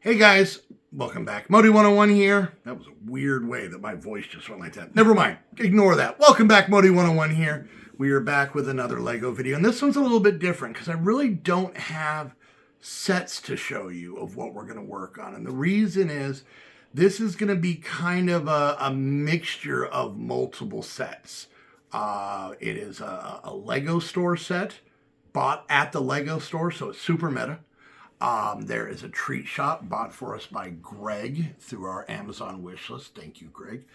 Hey guys, welcome back. Modi 101 here. That was a weird way that my voice just went like that. Never mind. Ignore that. Welcome back, Modi 101 here. We are back with another Lego video. And this one's a little bit different because I really don't have sets to show you of what we're going to work on. And the reason is this is going to be kind of a mixture of multiple sets. It is a Lego store set bought at the Lego store, so it's super meta. There is a treat shop bought for us by Greg through our Amazon wish list. Thank you, Greg.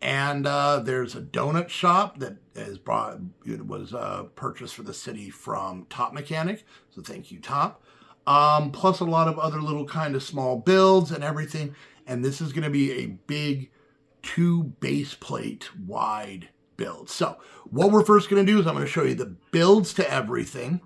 And there's a donut shop that was purchased for the city from Top Mechanic. So thank you, Top. Plus a lot of other little kind of small builds and everything. And this is going to be a big 2 base plate wide build. So what we're first going to do is I'm going to show you the builds to everything.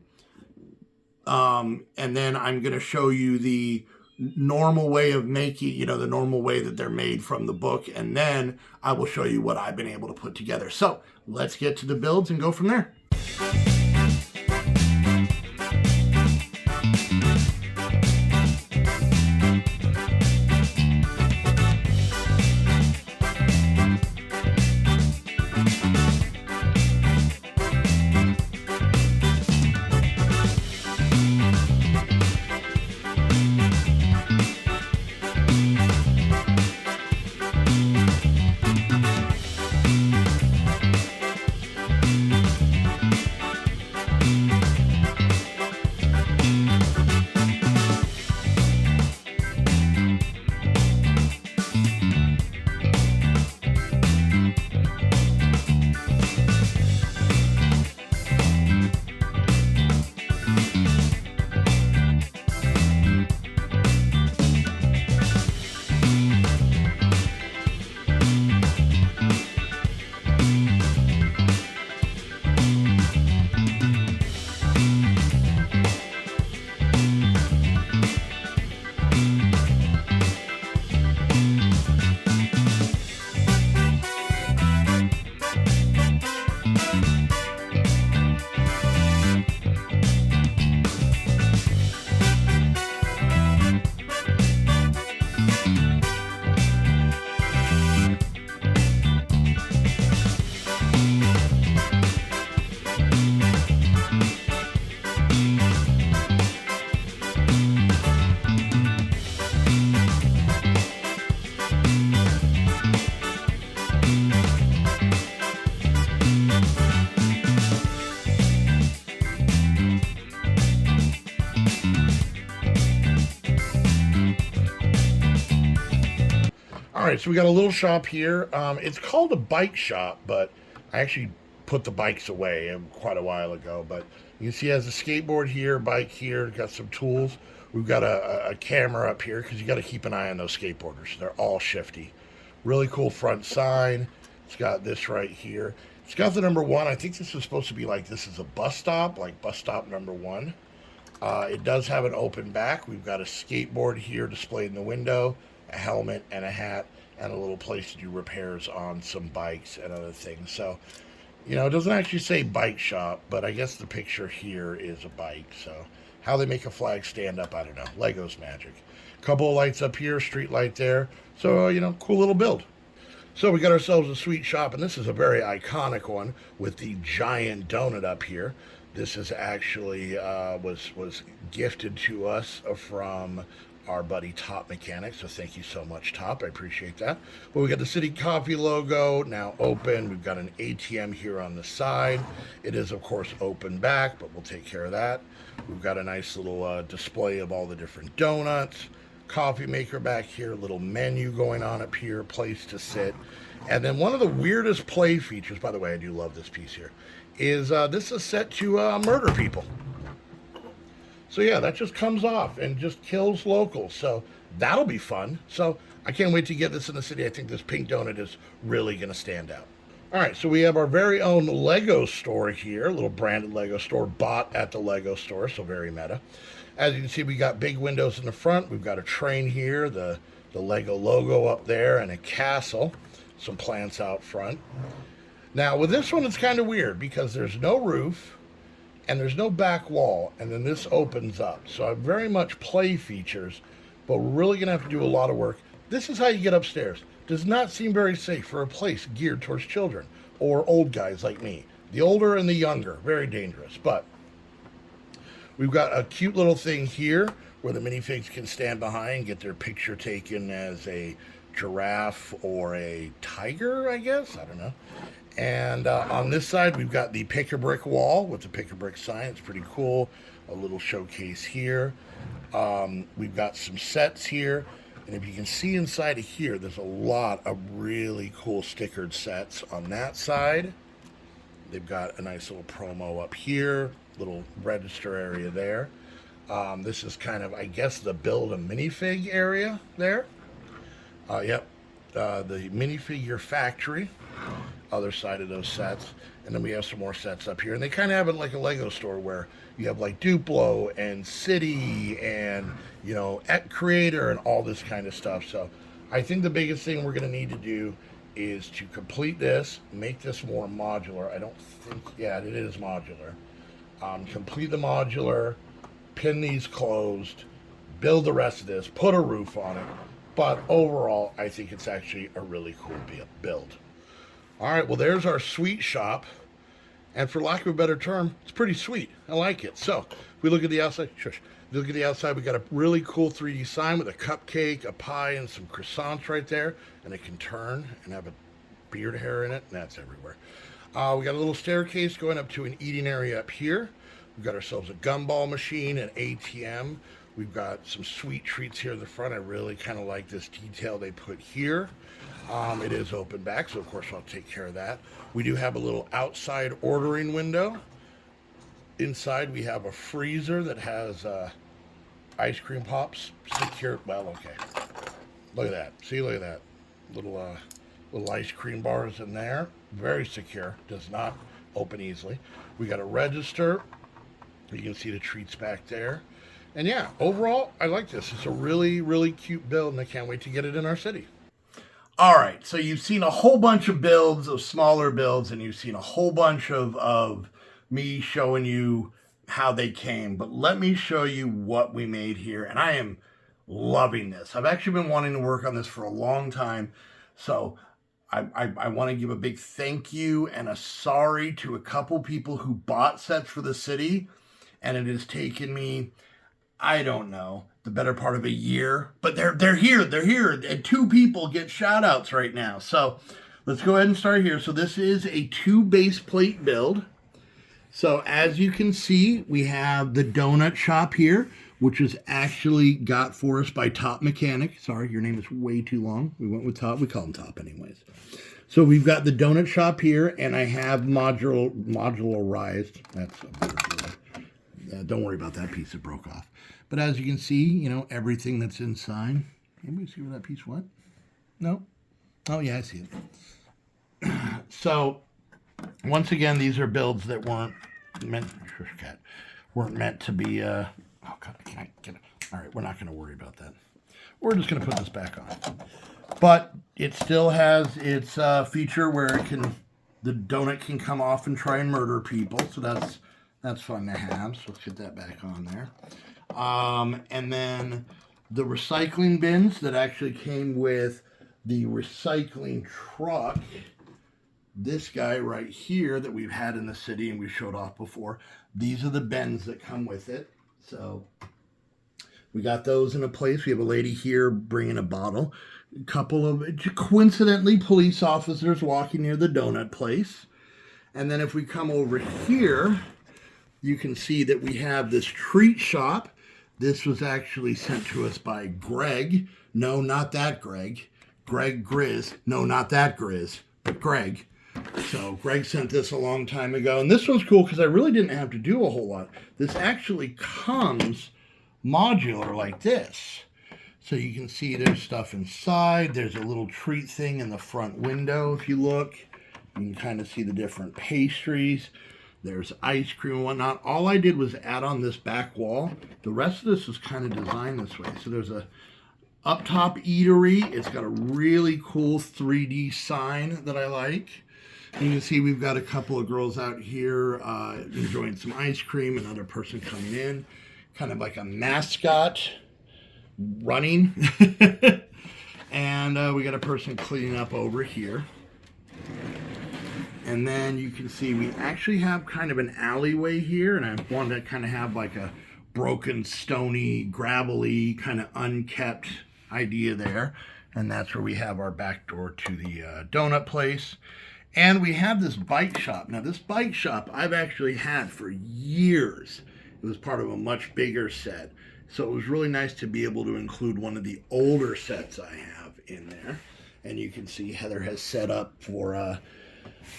And then I'm going to show you the normal way of making, the normal way that they're made from the book. And then I will show you what I've been able to put together. So let's get to the builds and go from there. All right, so we got a little shop here. It's called a bike shop, but I actually put the bikes away quite a while ago. But you can see it has a skateboard here, bike here, got some tools. We've got a camera up here because you got to keep an eye on those skateboarders. They're all shifty. Really cool front sign. It's got this right here. It's got the number 1. I think this is supposed to be like this is a bus stop, like bus stop number 1. It does have an open back. We've got a skateboard here displayed in the window, a helmet and a hat, and a little place to do repairs on some bikes and other things. So, it doesn't actually say bike shop, but I guess the picture here is a bike. So how they make a flag stand up, I don't know. Lego's magic. Couple of lights up here, street light there. So, cool little build. So we got ourselves a sweet shop, and this is a very iconic one with the giant donut up here. This is actually was gifted to us from our buddy Top Mechanic, so thank you so much, Top. I appreciate that. But we got the City Coffee logo now open. We've got an ATM here on the side. It is, of course, open back, but we'll take care of that. We've got a nice little display of all the different donuts. Coffee maker back here, little menu going on up here, place to sit. And then one of the weirdest play features, by the way, I do love this piece here, is this is set to murder people. So yeah, that just comes off and just kills locals. So that'll be fun. So I can't wait to get this in the city. I think this pink donut is really going to stand out. All right, so we have our very own Lego store here, a little branded Lego store bought at the Lego store, so very meta. As you can see, we got big windows in the front. We've got a train here, the Lego logo up there, and a castle. Some plants out front. Now, with this one, it's kind of weird because there's no roof and there's no back wall, and then this opens up. So very much play features, but we're really going to have to do a lot of work. This is how you get upstairs. Does not seem very safe for a place geared towards children or old guys like me. The older and the younger, very dangerous. But we've got a cute little thing here where the minifigs can stand behind, get their picture taken as a giraffe or a tiger, I guess. I don't know. And on this side, we've got the pick-a-brick wall with the pick-a-brick sign. It's pretty cool. A little showcase here. We've got some sets here. And if you can see inside of here, there's a lot of really cool stickered sets on that side. They've got a nice little promo up here, little register area there. This is kind of, I guess, the build a minifig area there. Yep, the minifigure factory, other side of those sets. And then we have some more sets up here. And they kind of have it like a Lego store where you have like Duplo and City and, you know, Creator and all this kind of stuff. So I think the biggest thing we're going to need to do is to complete this, make this more modular. I don't think, yeah, it is modular. Complete the modular, pin these closed, build the rest of this, put a roof on it. But overall, I think it's actually a really cool build. All right, well, there's our sweet shop. And for lack of a better term, it's pretty sweet. I like it. So if we look at the outside, shush. If you look at the outside, we got a really cool 3D sign with a cupcake, a pie, and some croissants right there. And it can turn and have a beard hair in it, and that's everywhere. We got a little staircase going up to an eating area up here. We've got ourselves a gumball machine, an ATM. We've got some sweet treats here in the front. I really kind of like this detail they put here. It is open back, so of course I'll take care of that. We do have a little outside ordering window. Inside we have a freezer that has ice cream pops secure. Well, okay. Look at that. See, look at that. Little ice cream bars in there. Very secure. Does not open easily. We got a register. You can see the treats back there. And yeah, overall, I like this. It's a really, really cute build, and I can't wait to get it in our city. All right, so you've seen a whole bunch of builds, of smaller builds, and you've seen a whole bunch of me showing you how they came. But let me show you what we made here, and I am loving this. I've actually been wanting to work on this for a long time, so I want to give a big thank you and a sorry to a couple people who bought sets for the city, and it has taken me, I don't know, the better part of a year, but they're here, and 2 people get shout outs right now. So let's go ahead and start here. So this is a 2 base plate build. So as you can see, we have the donut shop here, which is actually got for us by Top Mechanic. Sorry, your name is way too long. We went with Top. We call him Top anyways. So we've got the donut shop here, and I have modularized. That's a better word. Don't worry about that piece that broke off. But as you can see, you know, everything that's inside. Anybody see where that piece went? No? Oh, yeah, I see it. So, once again, these are builds that weren't meant to be, oh, God, I can't get it. All right, we're not going to worry about that. We're just going to put this back on. But it still has its feature where the donut can come off and try and murder people. So that's fun to have. So let's get that back on there. And then the recycling bins that actually came with the recycling truck. This guy right here that we've had in the city and we showed off before. These are the bins that come with it. So we got those in a place. We have a lady here bringing a bottle. A couple of, coincidentally, police officers walking near the donut place. And then if we come over here, you can see that we have this treat shop. This was actually sent to us by Greg. No, not that Greg. Greg Grizz. No, not that Grizz, but Greg. So Greg sent this a long time ago. And this one's cool because I really didn't have to do a whole lot. This actually comes modular like this. So you can see there's stuff inside. There's a little treat thing in the front window. If you look, you can kind of see the different pastries. There's ice cream and whatnot. All I did was add on this back wall. The rest of this is kind of designed this way. So there's a up top eatery. It's got a really cool 3D sign that I like. You can see we've got a couple of girls out here enjoying some ice cream. Another person coming in. Kind of like a mascot running. And we got a person cleaning up over here. And then you can see we actually have kind of an alleyway here, and I wanted to kind of have like a broken, stony, gravelly, kind of unkept idea there. And that's where we have our back door to the donut place. And we have this bike shop. Now, this bike shop I've actually had for years. It was part of a much bigger set. So it was really nice to be able to include one of the older sets I have in there. And you can see Heather has set up for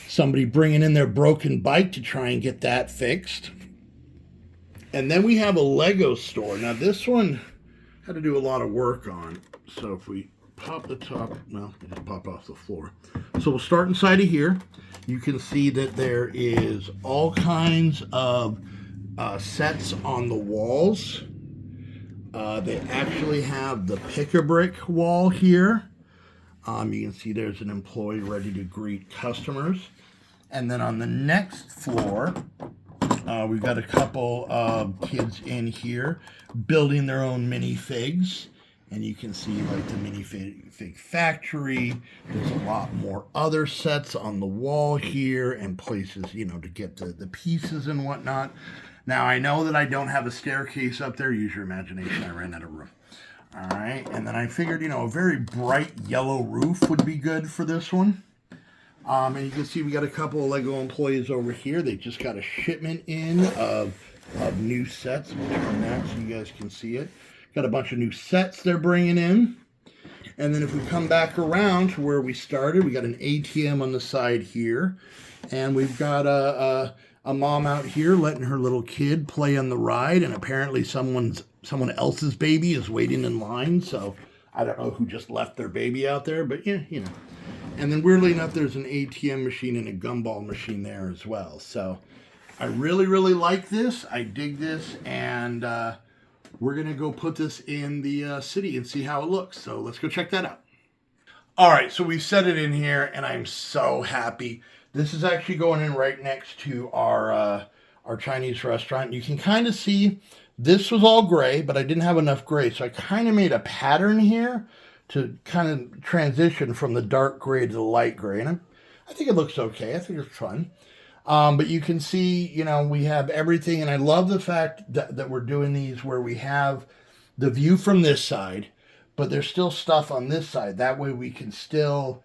somebody bringing in their broken bike to try and get that fixed. And then we have a Lego store. Now, this one had to do a lot of work on. So if we pop the top, well, it just popped off the floor. So we'll start inside of here. You can see that there is all kinds of sets on the walls. They actually have the pick-a-brick wall here. You can see there's an employee ready to greet customers. And then on the next floor, we've got a couple of kids in here building their own minifigs. And you can see like the minifig factory. There's a lot more other sets on the wall here and places, you know, to get the pieces and whatnot. Now, I know that I don't have a staircase up there. Use your imagination. I ran out of room. All right. And then I figured, you know, a very bright yellow roof would be good for this one. And you can see we got a couple of Lego employees over here. They just got a shipment in of new sets. We'll turn that so you guys can see it. Got a bunch of new sets they're bringing in. And then if we come back around to where we started, we got an ATM on the side here. And we've got a mom out here letting her little kid play on the ride. And apparently someone else's baby is waiting in line. So I don't know who just left their baby out there, but yeah, you know. And then weirdly enough, there's an ATM machine and a gumball machine there as well. So I really, really like this. I dig this. And we're going to go put this in the city and see how it looks. So let's go check that out. All right, so we set it in here, and I'm so happy. This is actually going in right next to our Chinese restaurant. You can kind of see this was all gray, but I didn't have enough gray. So I kind of made a pattern here to kind of transition from the dark gray to the light gray. And I think it looks okay. I think it's fun. But you can see, you know, we have everything. And I love the fact that we're doing these where we have the view from this side, but there's still stuff on this side. That way we can still,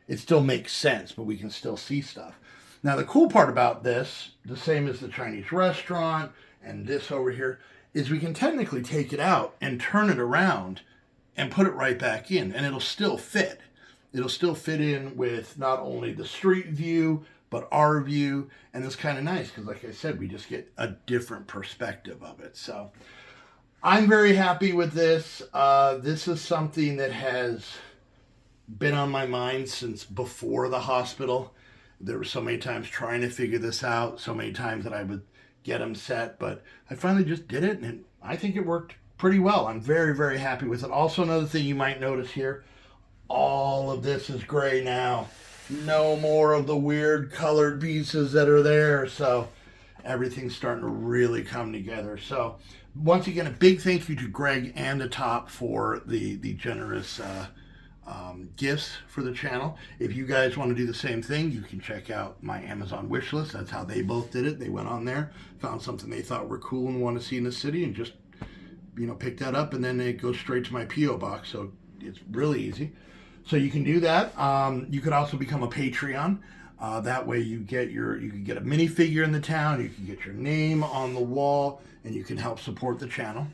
it still makes sense, but we can still see stuff. Now, the cool part about this, the same as the Chinese restaurant and this over here, is we can technically take it out and turn it around and put it right back in, and it'll still fit. It'll still fit in with not only the street view, but our view, and it's kind of nice because, like I said, we just get a different perspective of it. So I'm very happy with this. This is something that has been on my mind since before the hospital. There were so many times trying to figure this out, so many times that I would get them set, but I finally just did it, and I think it worked pretty well. I'm very, very happy with it. Also, another thing you might notice here, all of this is gray now. No more of the weird colored pieces that are there. So everything's starting to really come together. So once again, a big thank you to Greg and the Top for the generous gifts for the channel. If you guys want to do the same thing, you can check out my Amazon wish list. That's how they both did it. They went on there, found something they thought were cool and want to see in the city, and just, you know, pick that up, and then it goes straight to my P.O. box. So it's really easy. So you can do that. You could also become a Patreon. That way you can get a minifigure in the town, you can get your name on the wall, and you can help support the channel.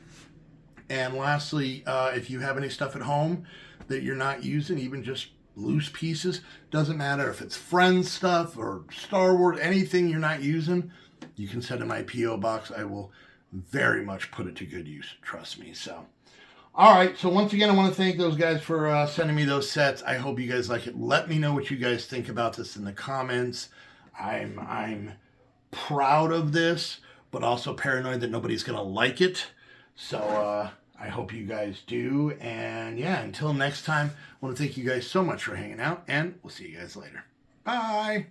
And lastly, if you have any stuff at home that you're not using, even just loose pieces, doesn't matter if it's Friends stuff or Star Wars, anything you're not using, you can send to my P.O. box. I will very much put it to good use, trust me. So all right, so once again, I want to thank those guys for sending me those sets. I hope you guys like it. Let me know what you guys think about this in the comments. I'm proud of this, but also paranoid that nobody's going to like it. So I hope you guys do. And yeah, until next time, I want to thank you guys so much for hanging out, and we'll see you guys later. Bye.